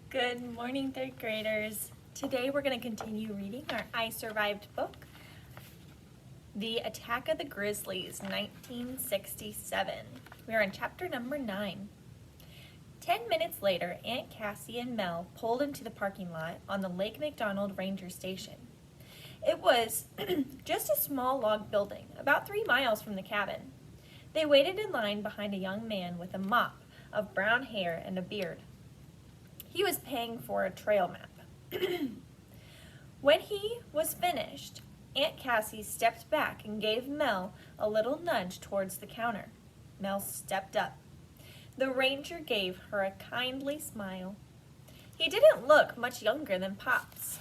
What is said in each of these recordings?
Good morning, third graders. Today we're going to continue reading our I Survived book, The Attack of the Grizzlies, 1967. We are in chapter number 9. 10 minutes later, Aunt Cassie and Mel pulled into the parking lot on the Lake McDonald Ranger Station. It was just a small log building, about 3 miles from the cabin. They waited in line behind a young man with a mop of brown hair and a beard. He was paying for a trail map. When he was finished, Aunt Cassie stepped back and gave Mel a little nudge towards the counter. Mel stepped up. The ranger gave her a kindly smile. He didn't look much younger than Pops.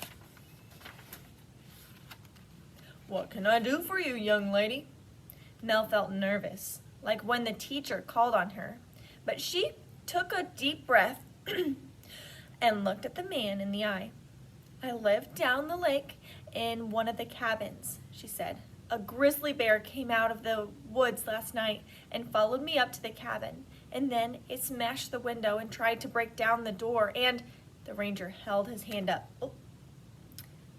"What can I do for you, young lady?" Mel felt nervous, like when the teacher called on her, but she took a deep breath and looked at the man in the eye. "I lived down the lake in one of the cabins," she said. "A grizzly bear came out of the woods last night and followed me up to the cabin, and then it smashed the window and tried to break down the door, and..." The ranger held his hand up. "Oh,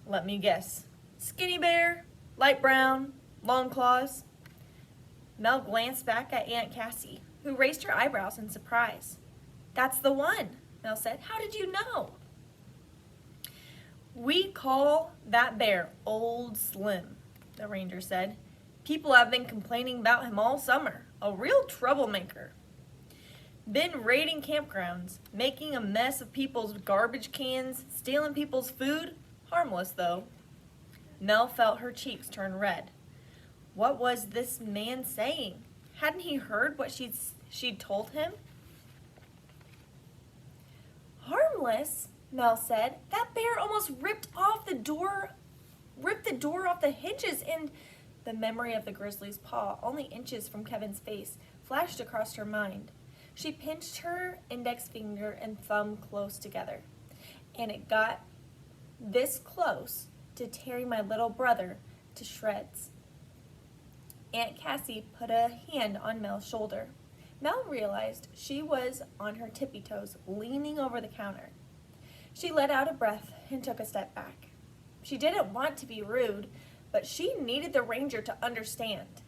let me guess. Skinny bear, light brown, long claws?" Mel glanced back at Aunt Cassie, who raised her eyebrows in surprise. "That's the one," Mel said. "How did you know?" "We call that bear Old Slim," the ranger said. "People have been complaining about him all summer. A real troublemaker. Been raiding campgrounds, making a mess of people's garbage cans, stealing people's food. Harmless, though." Mel felt her cheeks turn red. What was this man saying? Hadn't he heard what she'd told him? "Harmless," Mel said. "That bear almost ripped the door off the hinges," and the memory of the grizzly's paw, only inches from Kevin's face, flashed across her mind. She pinched her index finger and thumb close together. "And it got this close to tearing my little brother to shreds." Aunt Cassie put a hand on Mel's shoulder. Mel realized she was on her tippy toes, leaning over the counter. She let out a breath and took a step back. She didn't want to be rude, but she needed the ranger to understand.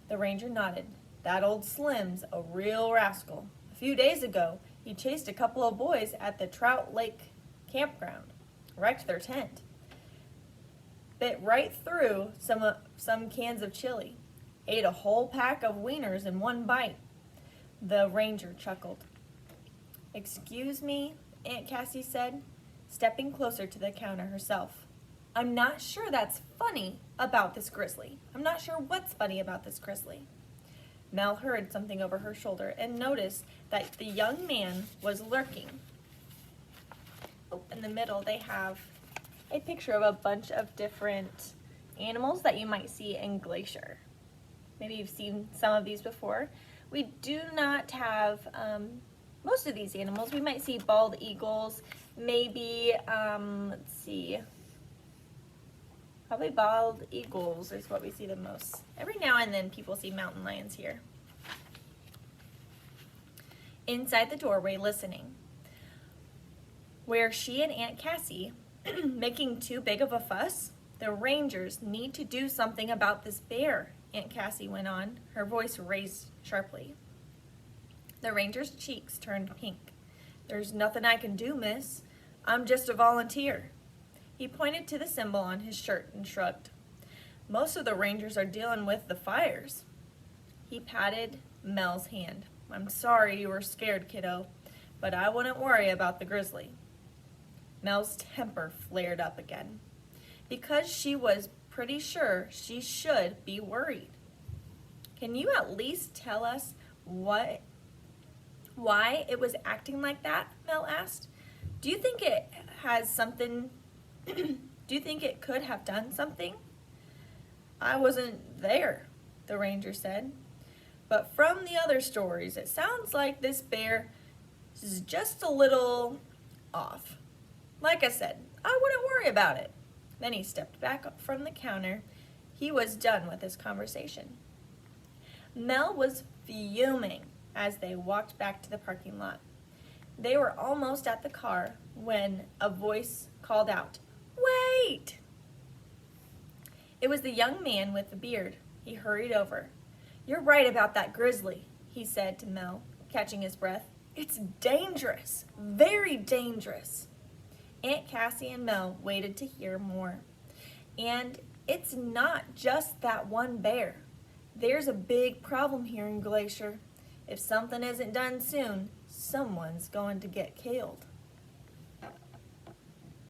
The ranger nodded. "That Old Slim's a real rascal. A few days ago, he chased a couple of boys at the Trout Lake campground, wrecked their tent, bit right through some cans of chili, ate a whole pack of wieners in one bite." The ranger chuckled. "Excuse me," Aunt Cassie said, stepping closer to the counter herself. "I'm not sure that's funny about this grizzly. I'm not sure what's funny about this grizzly." Mel heard something over her shoulder and noticed that the young man was lurking. In the middle, they have a picture of a bunch of different animals that you might see in Glacier. Maybe you've seen some of these before. We do not have most of these animals. We might see bald eagles, maybe, let's see, probably bald eagles is what we see the most. Every now and then people see mountain lions here. Inside the doorway, listening, where she and Aunt Cassie making too big of a fuss? "The rangers need to do something about this bear," Aunt Cassie went on, her voice raised sharply. The ranger's cheeks turned pink. "There's nothing I can do, miss. I'm just a volunteer." He pointed to the symbol on his shirt and shrugged. "Most of the rangers are dealing with the fires." He patted Mel's hand. "I'm sorry you were scared, kiddo, but I wouldn't worry about the grizzly." Mel's temper flared up again, because she was pretty sure she should be worried. "Can you at least tell us why it was acting like that?" Mel asked. "Do you think it has something, do you think it could have done something?" "I wasn't there," the ranger said. "But from the other stories, it sounds like this bear is just a little off. Like I said, I wouldn't worry about it." Then he stepped back up from the counter. He was done with his conversation. Mel was fuming as they walked back to the parking lot. They were almost at the car when a voice called out, "Wait!" It was the young man with the beard. He hurried over. "You're right about that grizzly," he said to Mel, catching his breath. "It's dangerous, very dangerous." Aunt Cassie and Mel waited to hear more. "And it's not just that one bear. There's a big problem here in Glacier. If something isn't done soon, someone's going to get killed."